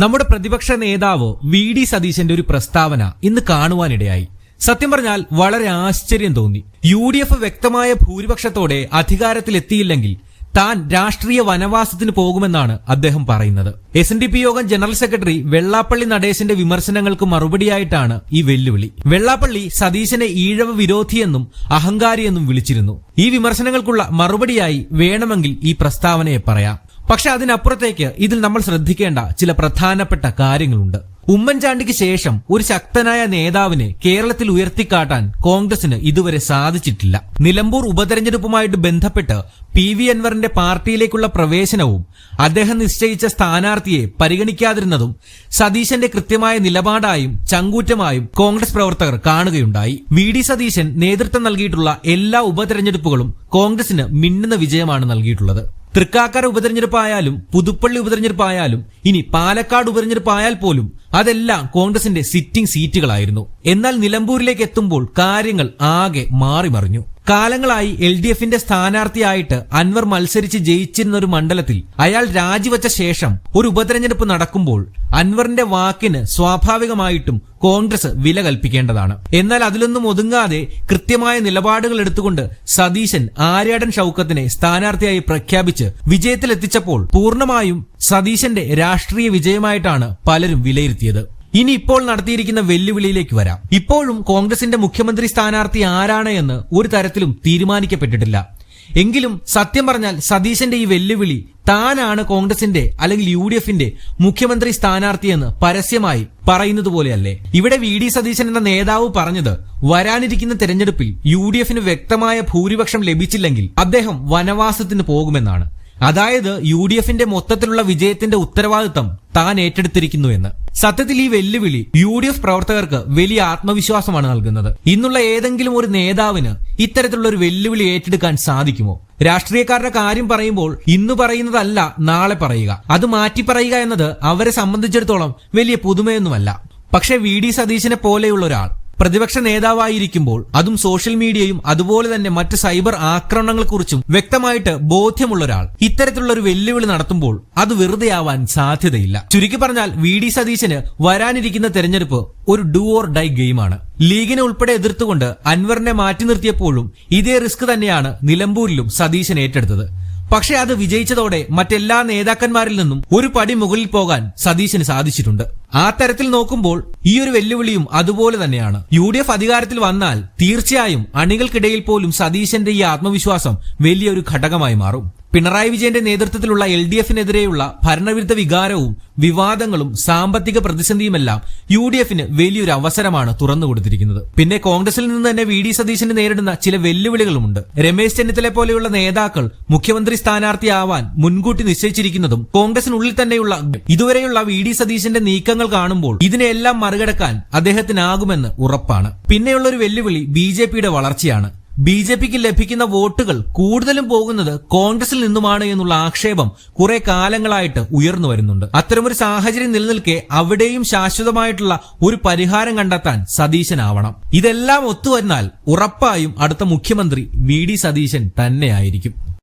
നമ്മുടെ പ്രതിപക്ഷ നേതാവ് വി.ഡി. സതീശന്റെ ഒരു പ്രസ്താവന ഇന്ന് കാണുവാനിടയായി. സത്യം പറഞ്ഞാൽ വളരെ ആശ്ചര്യം തോന്നി. യു.ഡി.എഫ് വ്യക്തമായ ഭൂരിപക്ഷത്തോടെ അധികാരത്തിലെത്തിയില്ലെങ്കിൽ താൻ രാഷ്ട്രീയ വനവാസത്തിന് പോകുമെന്നാണ് അദ്ദേഹം പറയുന്നത്. എസ്.എൻ.ഡി.പി യോഗം ജനറൽ സെക്രട്ടറി വെള്ളാപ്പള്ളി നടേശന്റെ വിമർശനങ്ങൾക്ക് മറുപടിയായിട്ടാണ് ഈ വെല്ലുവിളി. വെള്ളാപ്പള്ളി സതീശനെ ഈഴവ വിരോധിയെന്നും അഹങ്കാരിയെന്നും വിളിച്ചിരുന്നു. ഈ വിമർശനങ്ങൾക്കുള്ള മറുപടിയായി വേണമെങ്കിൽ ഈ പ്രസ്താവനയെ പറയാം. പക്ഷെ അതിനപ്പുറത്തേക്ക് ഇതിൽ നമ്മൾ ശ്രദ്ധിക്കേണ്ട ചില പ്രധാനപ്പെട്ട കാര്യങ്ങളുണ്ട്. ഉമ്മൻചാണ്ടിക്ക് ശേഷം ഒരു ശക്തനായ നേതാവിനെ കേരളത്തിൽ ഉയർത്തിക്കാട്ടാൻ കോൺഗ്രസിന് ഇതുവരെ സാധിച്ചിട്ടില്ല. നിലമ്പൂർ ഉപതെരഞ്ഞെടുപ്പുമായിട്ട് ബന്ധപ്പെട്ട് പി.വി. അൻവറിന്റെ പാർട്ടിയിലേക്കുള്ള പ്രവേശനവും അദ്ദേഹം നിശ്ചയിച്ച സ്ഥാനാർത്ഥിയെ പരിഗണിക്കാതിരുന്നതും സതീശന്റെ കൃത്യമായ നിലപാടായും ചങ്കൂറ്റമായും കോൺഗ്രസ് പ്രവർത്തകർ കാണുകയുണ്ടായി. വി.ഡി. സതീശൻ നേതൃത്വം നൽകിയിട്ടുള്ള എല്ലാ ഉപതെരഞ്ഞെടുപ്പുകളും കോൺഗ്രസിന് മിന്നുന്ന വിജയമാണ് നൽകിയിട്ടുള്ളത്. തൃക്കാക്കര ഉപതെരഞ്ഞെടുപ്പായാലും പുതുപ്പള്ളി ഉപതെരഞ്ഞെടുപ്പായാലും ഇനി പാലക്കാട് ഉപതെരഞ്ഞെടുപ്പായാൽ പോലും അതെല്ലാം കോൺഗ്രസിന്റെ സിറ്റിംഗ് സീറ്റുകളായിരുന്നു. എന്നാൽ നിലമ്പൂരിലേക്ക് എത്തുമ്പോൾ കാര്യങ്ങൾ ആകെ മാറിമറിഞ്ഞു. കാലങ്ങളായി എൽ.ഡി.എഫിന്റെ സ്ഥാനാർത്ഥിയായിട്ട് അൻവർ മത്സരിച്ച് ജയിച്ചിരുന്ന ഒരു മണ്ഡലത്തിൽ അയാൾ രാജിവെച്ച ശേഷം ഒരു ഉപതെരഞ്ഞെടുപ്പ് നടക്കുമ്പോൾ അൻവറിന്റെ വാക്കിന് സ്വാഭാവികമായിട്ടും കോൺഗ്രസ് വില കൽപ്പിക്കേണ്ടതാണ്. എന്നാൽ അതിലൊന്നും ഒതുങ്ങാതെ കൃത്യമായ നിലപാടുകൾ എടുത്തുകൊണ്ട് സതീശൻ ആര്യാടൻ ഷൌക്കത്തിനെ സ്ഥാനാർത്ഥിയായി പ്രഖ്യാപിച്ച് വിജയത്തിലെത്തിച്ചപ്പോൾ പൂർണ്ണമായും സതീശന്റെ രാഷ്ട്രീയ വിജയമായിട്ടാണ് പലരും വിലയിരുത്തിയത്. ഇനി ഇപ്പോൾ നടത്തിയിരിക്കുന്ന വെല്ലുവിളിയിലേക്ക് വരാം. ഇപ്പോഴും കോൺഗ്രസിന്റെ മുഖ്യമന്ത്രി സ്ഥാനാർത്ഥി ആരാണ് എന്ന് ഒരു തരത്തിലും തീരുമാനിക്കപ്പെട്ടിട്ടില്ല. എങ്കിലും സത്യം പറഞ്ഞാൽ സതീശന്റെ ഈ വെല്ലുവിളി താനാണ് കോൺഗ്രസിന്റെ അല്ലെങ്കിൽ യു.ഡി.എഫിന്റെ മുഖ്യമന്ത്രി സ്ഥാനാർത്ഥിയെന്ന് പരസ്യമായി പറയുന്നത് പോലെയല്ലേ? ഇവിടെ വി.ഡി. സതീശൻ എന്ന നേതാവ് പറഞ്ഞത് വരാനിരിക്കുന്ന തെരഞ്ഞെടുപ്പിൽ യു.ഡി.എഫിന് വ്യക്തമായ ഭൂരിപക്ഷം ലഭിച്ചില്ലെങ്കിൽ അദ്ദേഹം വനവാസത്തിന് പോകുമെന്നാണ്. അതായത് യു.ഡി.എഫിന്റെ മൊത്തത്തിലുള്ള വിജയത്തിന്റെ ഉത്തരവാദിത്തം താൻ ഏറ്റെടുത്തിരിക്കുന്നു എന്ന്. സത്യത്തിൽ ഈ വെല്ലുവിളി യു.ഡി.എഫ് പ്രവർത്തകർക്ക് വലിയ ആത്മവിശ്വാസമാണ് നൽകുന്നത്. ഇന്നുള്ള ഏതെങ്കിലും ഒരു നേതാവിന് ഇത്തരത്തിലുള്ള ഒരു വെല്ലുവിളി ഏറ്റെടുക്കാൻ സാധിക്കുമോ? രാഷ്ട്രീയക്കാരുടെ കാര്യം പറയുമ്പോൾ ഇന്ന് പറയുന്നതല്ല നാളെ പറയുക, അത് മാറ്റി പറയുക എന്നത് അവരെ സംബന്ധിച്ചിടത്തോളം വലിയ പുതുമയൊന്നുമല്ല. പക്ഷെ വി.ഡി. സതീശനെ പോലെയുള്ള ഒരാൾ പ്രതിപക്ഷ നേതാവായിരിക്കുമ്പോൾ, അതും സോഷ്യൽ മീഡിയയും അതുപോലെ തന്നെ മറ്റ് സൈബർ ആക്രമണങ്ങളെക്കുറിച്ചും വ്യക്തമായിട്ട് ബോധ്യമുള്ള ഒരാൾ ഇത്തരത്തിലുള്ള ഒരു വെല്ലുവിളി നടത്തുമ്പോൾ അത് വെറുതെ ആവാൻ സാധ്യതയില്ല. ചുരുക്കി പറഞ്ഞാൽ വി.ഡി. സതീശന് വരാനിരിക്കുന്ന തെരഞ്ഞെടുപ്പ് ഒരു ഡു ഓർ ഡൈ ഗെയിമാണ്. ലീഗിനെ ഉൾപ്പെടെ എതിർത്തുകൊണ്ട് അൻവറിനെ മാറ്റി നിർത്തിയപ്പോഴും ഇതേ റിസ്ക് തന്നെയാണ് നിലമ്പൂരിലും സതീശൻ ഏറ്റെടുത്തത്. പക്ഷെ അത് വിജയിച്ചതോടെ മറ്റെല്ലാ നേതാക്കന്മാരിൽ നിന്നും ഒരു പടി മുകളിൽ പോകാൻ സതീശന് സാധിച്ചിട്ടുണ്ട്. ആ തരത്തിൽ നോക്കുമ്പോൾ ഈ ഒരു വെല്ലുവിളിയും അതുപോലെ തന്നെയാണ്. യു.ഡി.എഫ് അധികാരത്തിൽ വന്നാൽ തീർച്ചയായും അണികൾക്കിടയിൽ പോലും സതീശന്റെ ഈ ആത്മവിശ്വാസം വലിയൊരു ഘടകമായി മാറും. പിണറായി വിജയന്റെ നേതൃത്വത്തിലുള്ള എൽ.ഡി.എഫിനെതിരെയുള്ള ഭരണവിരുദ്ധ വികാരവും വിവാദങ്ങളും സാമ്പത്തിക പ്രതിസന്ധിയുമെല്ലാം യു.ഡി.എഫിന് വലിയൊരു അവസരമാണ് തുറന്നുകൊടുത്തിരിക്കുന്നത്. പിന്നെ കോൺഗ്രസിൽ നിന്ന് തന്നെ വി.ഡി. സതീശന് നേരിടുന്ന ചില വെല്ലുവിളികളുമുണ്ട്. രമേശ് ചെന്നിത്തല പോലെയുള്ള നേതാക്കൾ മുഖ്യമന്ത്രി സ്ഥാനാർത്ഥിയാവാൻ മുൻകൂട്ടി നിശ്ചയിച്ചിരിക്കുന്നതും കോൺഗ്രസിനുള്ളിൽ തന്നെയുള്ള ഇതുവരെയുള്ള വി.ഡി. സതീശന്റെ നീക്കങ്ങൾ കാണുമ്പോൾ ഇതിനെല്ലാം മറികടക്കാൻ അദ്ദേഹത്തിനാകുമെന്ന് ഉറപ്പാണ്. പിന്നെയുള്ള ഒരു വെല്ലുവിളി ബി.ജെ.പിയുടെ വളർച്ചയാണ്. ബി.ജെ.പിക്ക് ലഭിക്കുന്ന വോട്ടുകൾ കൂടുതലും പോകുന്നത് കോൺഗ്രസിൽ നിന്നുമാണ് എന്നുള്ള ആക്ഷേപം കുറെ കാലങ്ങളായിട്ട് ഉയർന്നു വരുന്നുണ്ട്. അത്തരമൊരു സാഹചര്യം നിലനിൽക്കെ അവിടെയും ശാശ്വതമായിട്ടുള്ള ഒരു പരിഹാരം കണ്ടെത്താൻ സതീശനാവണം. ഇതെല്ലാം ഒത്തുവന്നാൽ ഉറപ്പായും അടുത്ത മുഖ്യമന്ത്രി വി.ഡി. സതീശൻ തന്നെയായിരിക്കും.